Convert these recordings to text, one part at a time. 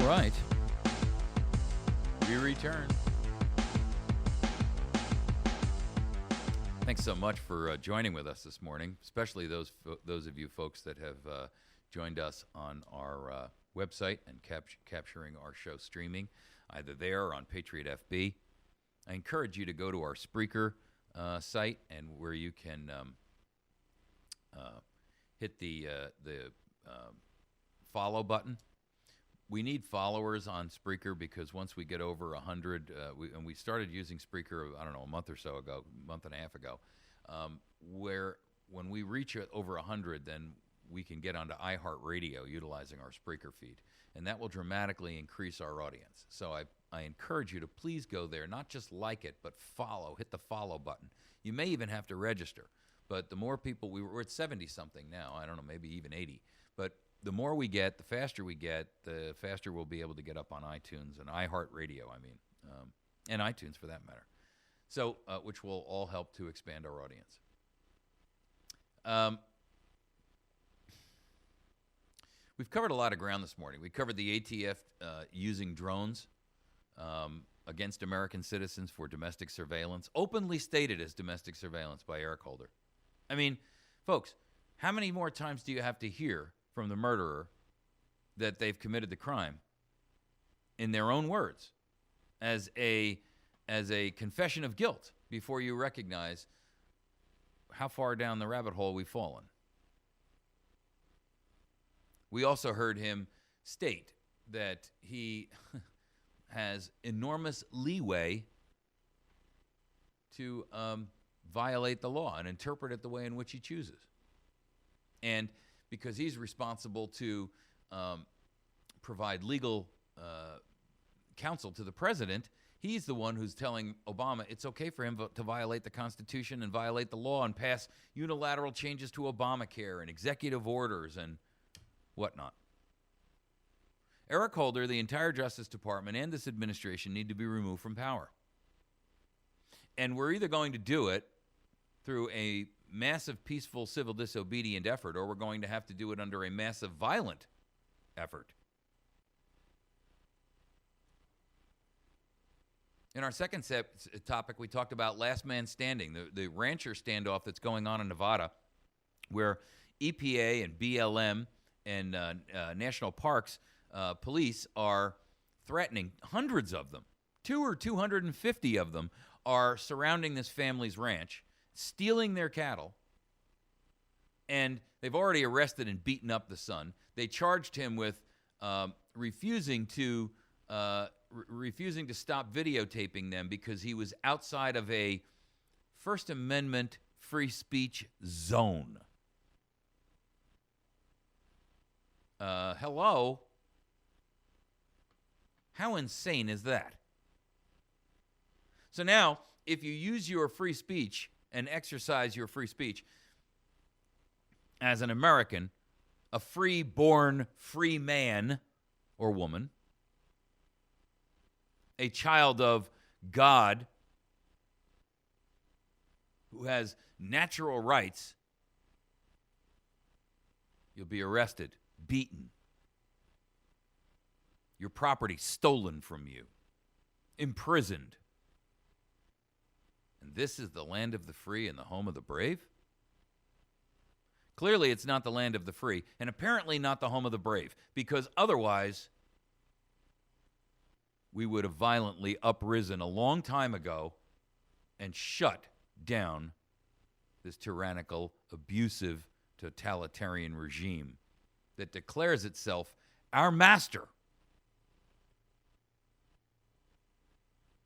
right. We return. Thanks so much for joining with us this morning, especially those of you folks that have joined us on our website and capturing our show streaming, either there or on Patriot FB. I encourage you to go to our Spreaker site, and where you can hit the follow button. We need followers on Spreaker because once we get over 100, and we started using Spreaker, I don't know, a month and a half ago, where when we reach over 100, then we can get onto iHeartRadio utilizing our Spreaker feed, and that will dramatically increase our audience. So I encourage you to please go there, not just like it, but follow, hit the follow button. You may even have to register, but the more people, we're at 70-something now, I don't know, maybe even 80, but the more we get, the faster we get, the faster we'll be able to get up on iTunes and iHeartRadio, and iTunes for that matter. So, which will all help to expand our audience. We've covered a lot of ground this morning. We covered the ATF using drones against American citizens for domestic surveillance, openly stated as domestic surveillance by Eric Holder. I mean, folks, how many more times do you have to hear from the murderer that they've committed the crime in their own words as a confession of guilt before you recognize how far down the rabbit hole we've fallen? We also heard him state that he has enormous leeway to violate the law and interpret it the way in which he chooses. And because he's responsible to provide legal counsel to the president, he's the one who's telling Obama it's okay for him to violate the Constitution and violate the law and pass unilateral changes to Obamacare and executive orders and whatnot. Eric Holder, the entire Justice Department, and this administration need to be removed from power. And we're either going to do it through a massive, peaceful, civil disobedient effort, or we're going to have to do it under a massive, violent effort. In our second topic, we talked about last man standing, the rancher standoff that's going on in Nevada, where EPA and BLM and national parks police are threatening, hundreds of them, 250 of them are surrounding this family's ranch, stealing their cattle, and they've already arrested and beaten up the son. They charged him with refusing to stop videotaping them because he was outside of a First Amendment free speech zone. Hello? How insane is that? So now, if you use your free speech and exercise your free speech as an American, a free-born free man or woman, a child of God who has natural rights, you'll be arrested, beaten, your property stolen from you, imprisoned. And this is the land of the free and the home of the brave? Clearly, it's not the land of the free, and apparently not the home of the brave, because otherwise, we would have violently uprisen a long time ago and shut down this tyrannical, abusive, totalitarian regime that declares itself our master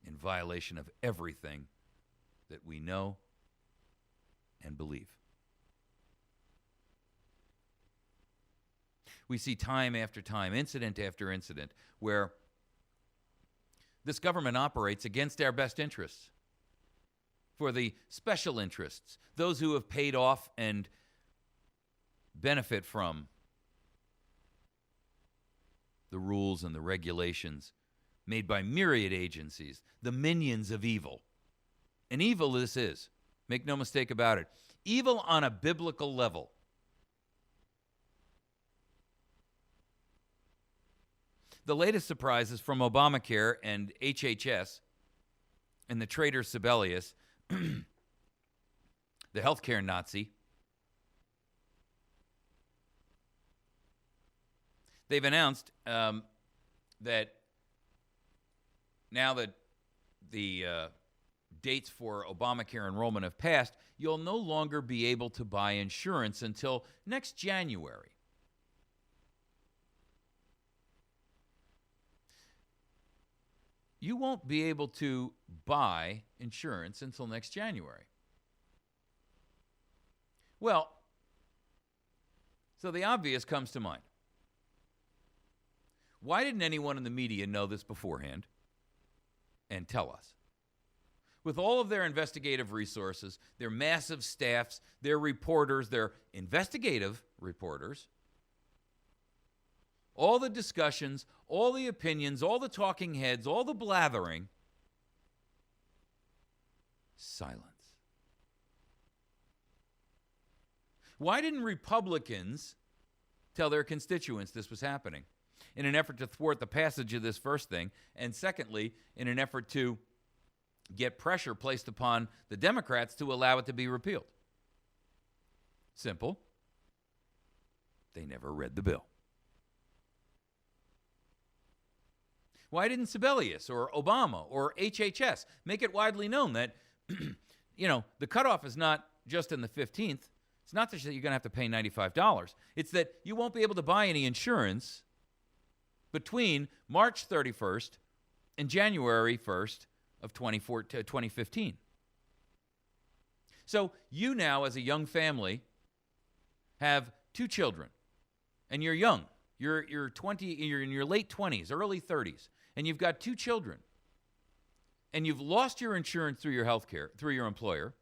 in violation of everything that we know and believe. We see time after time, incident after incident, where this government operates against our best interests, for the special interests, those who have paid off and benefit from the rules and the regulations made by myriad agencies, the minions of evil. And evil this is. Make no mistake about it. Evil on a biblical level. The latest surprises from Obamacare and HHS and the traitor Sibelius, the healthcare Nazi. They've announced that now that the dates for Obamacare enrollment have passed, you'll no longer be able to buy insurance until next January. You won't be able to buy insurance until next January. Well, so the obvious comes to mind. Why didn't anyone in the media know this beforehand and tell us? With all of their investigative resources, their massive staffs, their reporters, their investigative reporters, all the discussions, all the opinions, all the talking heads, all the blathering, silence. Why didn't Republicans tell their constituents this was happening? In an effort to thwart the passage of this first thing, and secondly, in an effort to get pressure placed upon the Democrats to allow it to be repealed. Simple. They never read the bill. Why didn't Sibelius or Obama or HHS make it widely known that, the cutoff is not just in the 15th. It's not that you're going to have to pay $95. It's that you won't be able to buy any insurance between March 31st and January 1st of 2015. So you now, as a young family, have 2 children, and you're young. You're 20. You're in your late 20s, early 30s, and you've got 2 children, and you've lost your insurance through your health care, through your employer.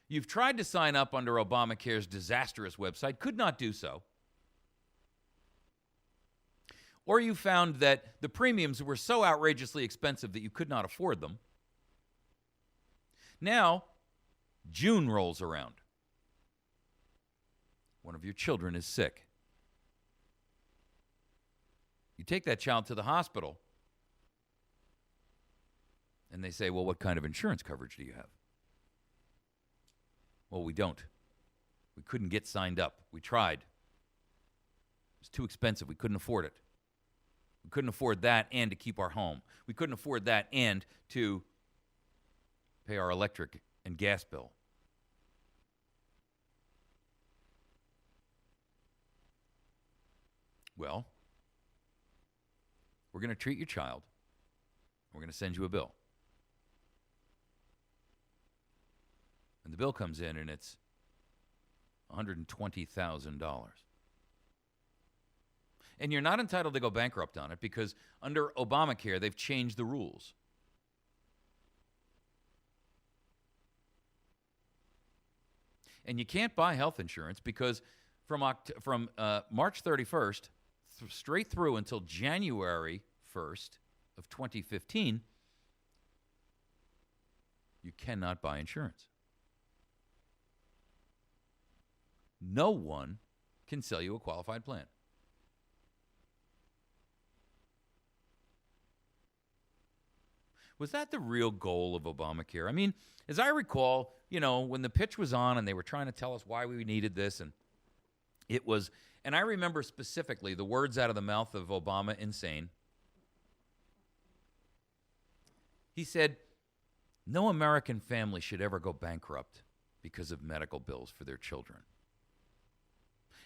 You've tried to sign up under Obamacare's disastrous website, could not do so. Or you found that the premiums were so outrageously expensive that you could not afford them. Now, June rolls around. One of your children is sick. You take that child to the hospital, and they say, well, what kind of insurance coverage do you have? Well, we don't. We couldn't get signed up. We tried. It was too expensive. We couldn't afford it. We couldn't afford that and to keep our home. We couldn't afford that and to pay our electric and gas bill. Well, we're going to treat your child. We're going to send you a bill. And the bill comes in and it's $120,000. And you're not entitled to go bankrupt on it because under Obamacare, they've changed the rules. And you can't buy health insurance because from March 31st straight through until January 1st of 2015, you cannot buy insurance. No one can sell you a qualified plan. Was that the real goal of Obamacare? I mean, as I recall, when the pitch was on and they were trying to tell us why we needed this, and it was, and I remember specifically the words out of the mouth of Obama, insane. He said, no American family should ever go bankrupt because of medical bills for their children.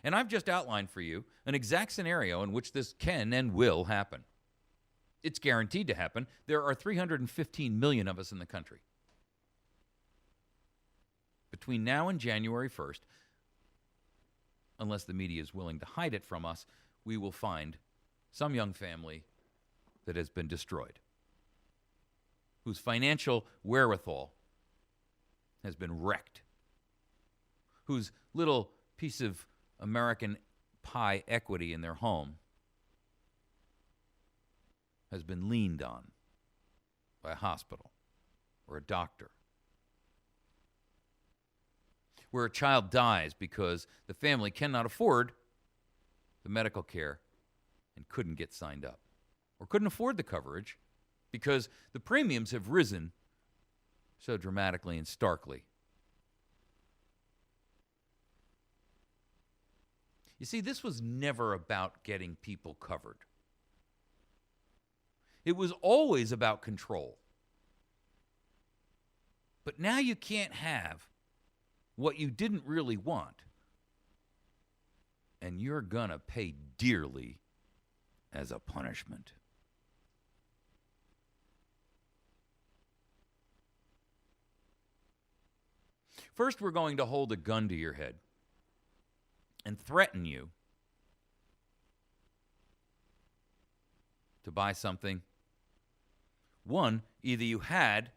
And I've just outlined for you an exact scenario in which this can and will happen. It's guaranteed to happen. There are 315 million of us in the country. Between now and January 1st, unless the media is willing to hide it from us, we will find some young family that has been destroyed, whose financial wherewithal has been wrecked, whose little piece of American pie equity in their home has been leaned on by a hospital or a doctor, where a child dies because the family cannot afford the medical care and couldn't get signed up or couldn't afford the coverage because the premiums have risen so dramatically and starkly. You see, this was never about getting people covered. It was always about control. But now you can't have what you didn't really want, and you're going to pay dearly as a punishment. First, we're going to hold a gun to your head and threaten you to buy something. One, either you had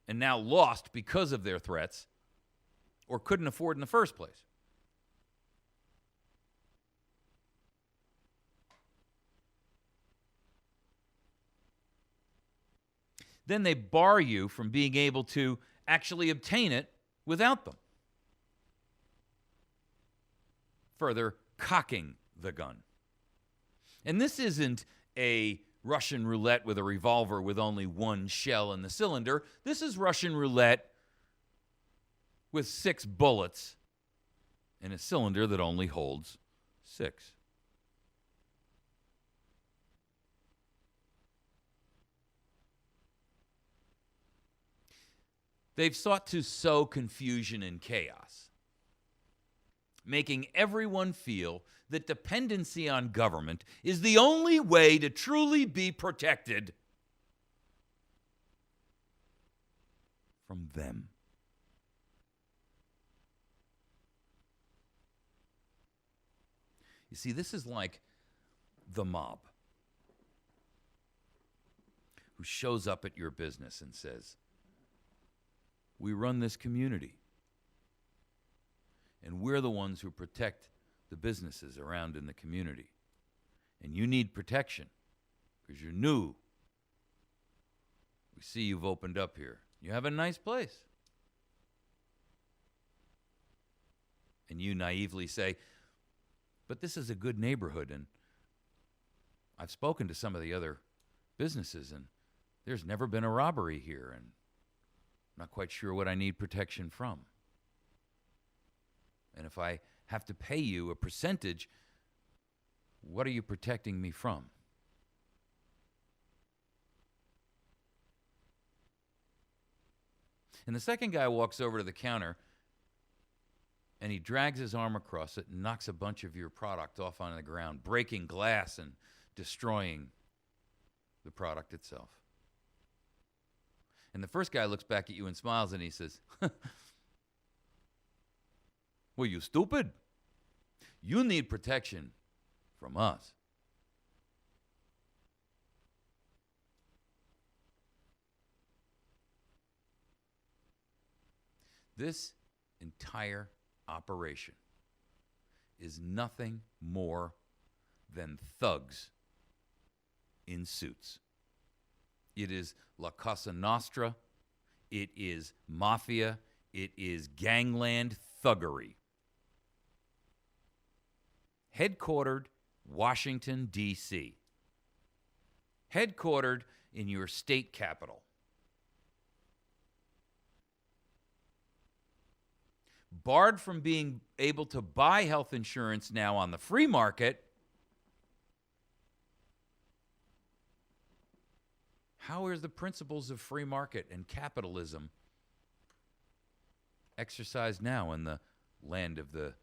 and now lost because of their threats, or couldn't afford in the first place. Then they bar you from being able to actually obtain it without them, further cocking the gun. And this isn't a Russian roulette with a revolver with only one shell in the cylinder. This is Russian roulette with 6 bullets in a cylinder that only holds 6. They've sought to sow confusion and chaos, making everyone feel that dependency on government is the only way to truly be protected from them. You see, this is like the mob who shows up at your business and says, "We run this community, and we're the ones who protect the businesses around in the community. And you need protection because you're new. We see you've opened up here. You have a nice place." And you naively say, "But this is a good neighborhood, and I've spoken to some of the other businesses, and there's never been a robbery here, and I'm not quite sure what I need protection from. And if I have to pay you a percentage, what are you protecting me from?" And the second guy walks over to the counter and he drags his arm across it and knocks a bunch of your product off on the ground, breaking glass and destroying the product itself. And the first guy looks back at you and smiles and he says, "Well, you stupid. You need protection from us." This entire operation is nothing more than thugs in suits. It is La Cosa Nostra. It is Mafia. It is gangland thuggery. Headquartered Washington, D.C. Headquartered in your state capital. Barred from being able to buy health insurance now on the free market. How are the principles of free market and capitalism exercised now in the land of the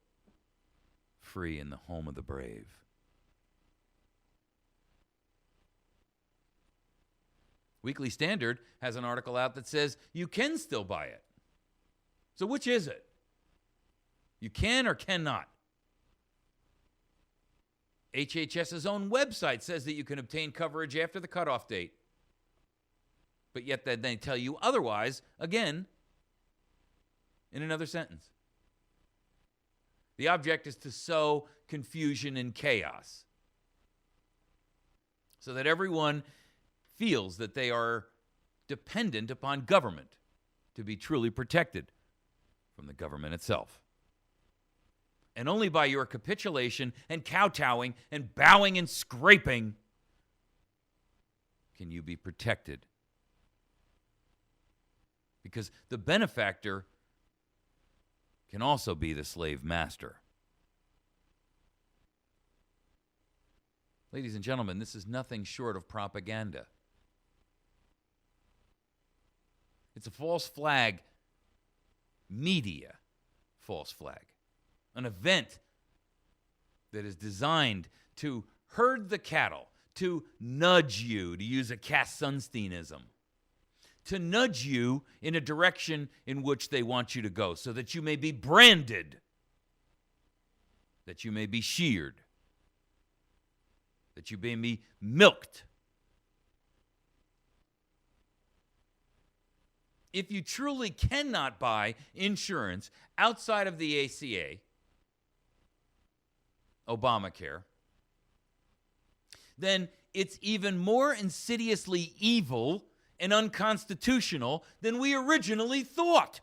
free and the home of the brave? Weekly Standard has an article out that says you can still buy it. So which is it? You can or cannot? HHS's own website says that you can obtain coverage after the cutoff date. But yet then they tell you otherwise, again, in another sentence. The object is to sow confusion and chaos so that everyone feels that they are dependent upon government to be truly protected from the government itself. And only by your capitulation and kowtowing and bowing and scraping can you be protected. Because the benefactor can also be the slave master. Ladies and gentlemen, this is nothing short of propaganda. It's a false flag, media false flag. An event that is designed to herd the cattle, to nudge you, to use a Cass Sunsteinism, to nudge you in a direction in which they want you to go so that you may be branded, that you may be sheared, that you may be milked. If you truly cannot buy insurance outside of the ACA, Obamacare, then it's even more insidiously evil and unconstitutional than we originally thought.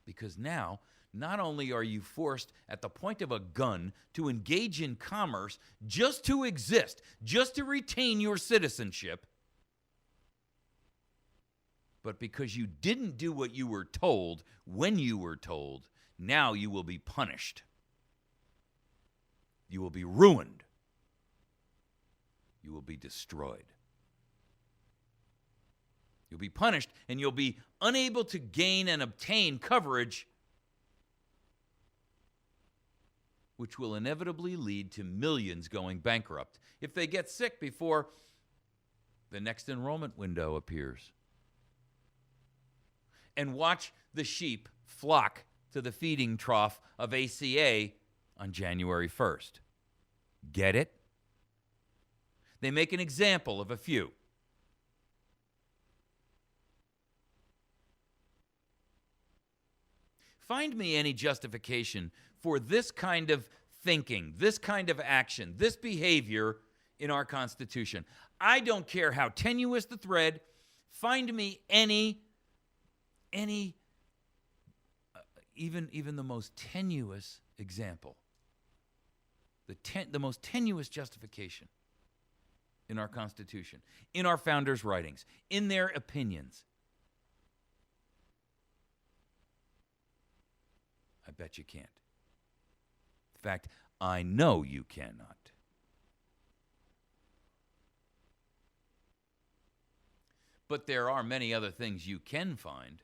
Because now, not only are you forced at the point of a gun to engage in commerce just to exist, just to retain your citizenship, but because you didn't do what you were told when you were told, now you will be punished. You will be ruined. You will be destroyed. You'll be punished, and you'll be unable to gain and obtain coverage, which will inevitably lead to millions going bankrupt if they get sick before the next enrollment window appears. And watch the sheep flock to the feeding trough of ACA on January 1st. Get it? They make an example of a few. Find me any justification for this kind of thinking, this kind of action, this behavior in our Constitution. I don't care how tenuous the thread. Find me any even the most tenuous example, the most tenuous justification in our Constitution, in our founders' writings, in their opinions. I bet you can't. In fact, I know you cannot. But there are many other things you can find.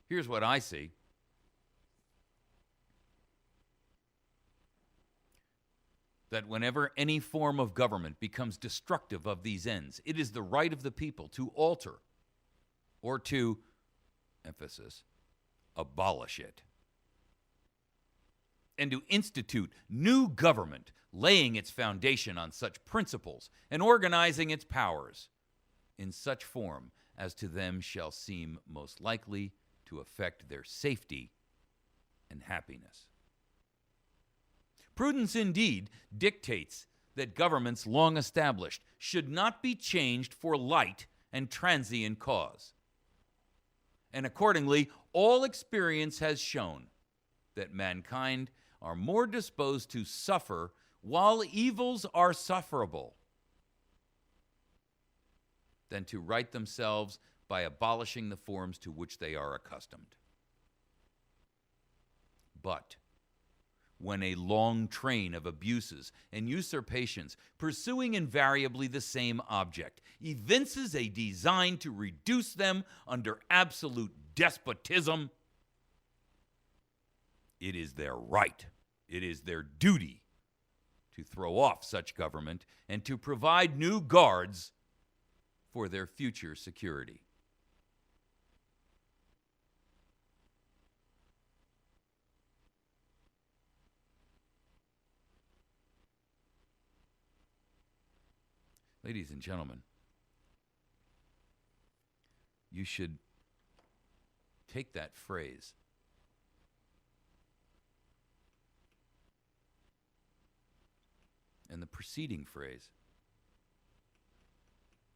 Here's what I see. That whenever any form of government becomes destructive of these ends, it is the right of the people to alter or to, emphasis, abolish it, and to institute new government, laying its foundation on such principles and organizing its powers in such form as to them shall seem most likely to affect their safety and happiness. Prudence indeed dictates that governments long established should not be changed for light and transient cause. And accordingly, all experience has shown that mankind are more disposed to suffer while evils are sufferable than to right themselves by abolishing the forms to which they are accustomed. But when a long train of abuses and usurpations, pursuing invariably the same object, evinces a design to reduce them under absolute despotism, it is their right, it is their duty to throw off such government and to provide new guards for their future security. Ladies and gentlemen, you should take that phrase and the preceding phrase.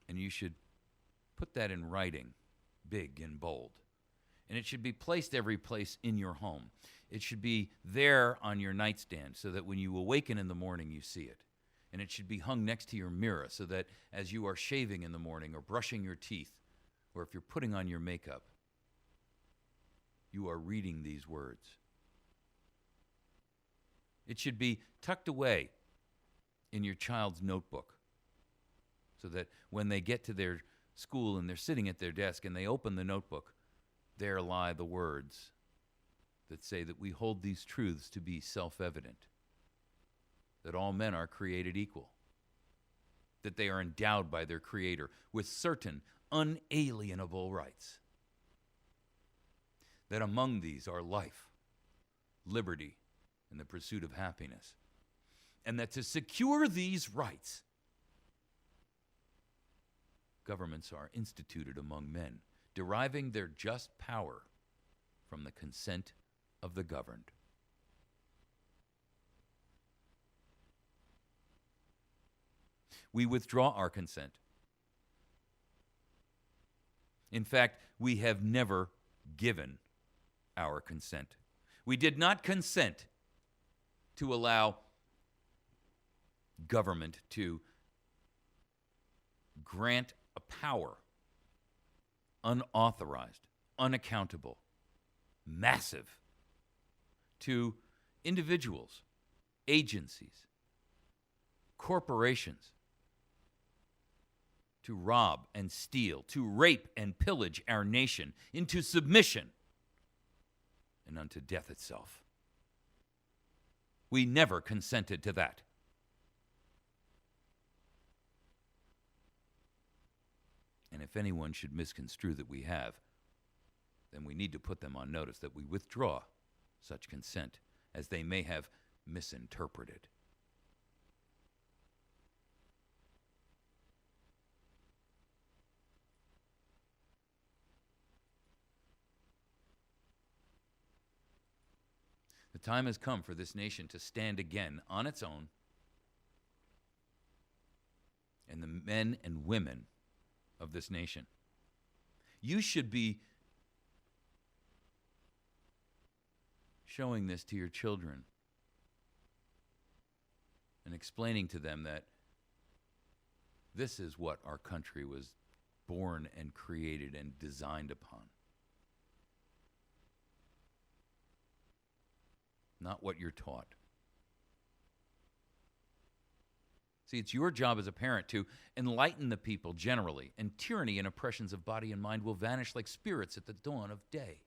And you should put that in writing, big and bold. And it should be placed every place in your home. It should be there on your nightstand so that when you awaken in the morning, you see it. And it should be hung next to your mirror so that as you are shaving in the morning or brushing your teeth, or if you're putting on your makeup, you are reading these words. It should be tucked away in your child's notebook so that when they get to their school and they're sitting at their desk and they open the notebook, there lie the words that say that we hold these truths to be self-evident, that all men are created equal, that they are endowed by their Creator with certain unalienable rights, that among these are life, liberty, and the pursuit of happiness, and that to secure these rights, governments are instituted among men, deriving their just power from the consent of the governed. We withdraw our consent. In fact, we have never given our consent. We did not consent to allow government to grant a power unauthorized, unaccountable, massive to individuals, agencies, corporations, to rob and steal, to rape and pillage our nation into submission and unto death itself. We never consented to that. And if anyone should misconstrue that we have, then we need to put them on notice that we withdraw such consent as they may have misinterpreted. The time has come for this nation to stand again on its own, and the men and women of this nation. You should be showing this to your children and explaining to them that this is what our country was born and created and designed upon. Not what you're taught. See, it's your job as a parent to enlighten the people generally, and tyranny and oppressions of body and mind will vanish like spirits at the dawn of day.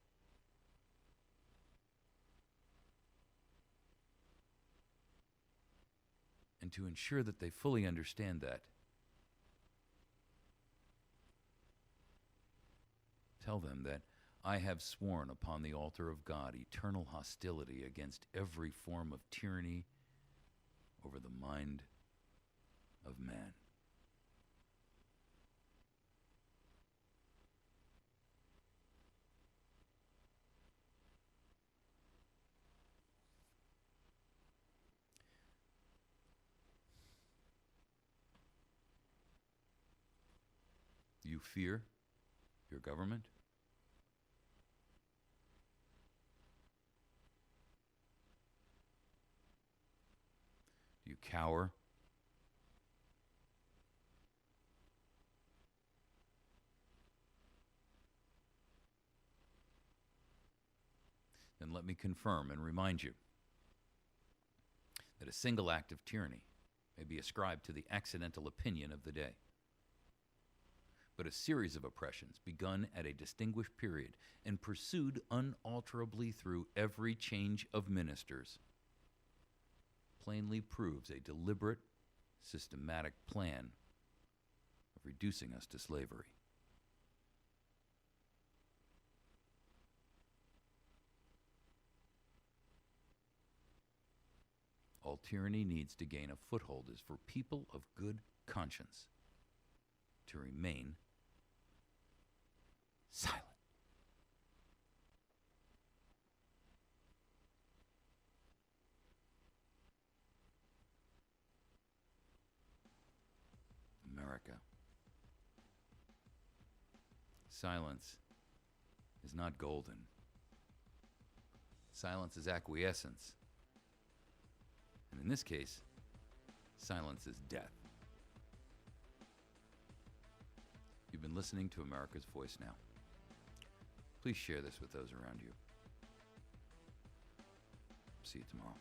And to ensure that they fully understand that, tell them that I have sworn upon the altar of God eternal hostility against every form of tyranny over the mind of man. Do you fear your government? Do you cower? Then let me confirm and remind you that a single act of tyranny may be ascribed to the accidental opinion of the day. But a series of oppressions begun at a distinguished period and pursued unalterably through every change of ministers plainly proves a deliberate, systematic plan of reducing us to slavery. All tyranny needs to gain a foothold is for people of good conscience to remain silent. America. Silence is not golden. Silence is acquiescence. And in this case, silence is death. You've been listening to America's Voice Now. Please share this with those around you. See you tomorrow.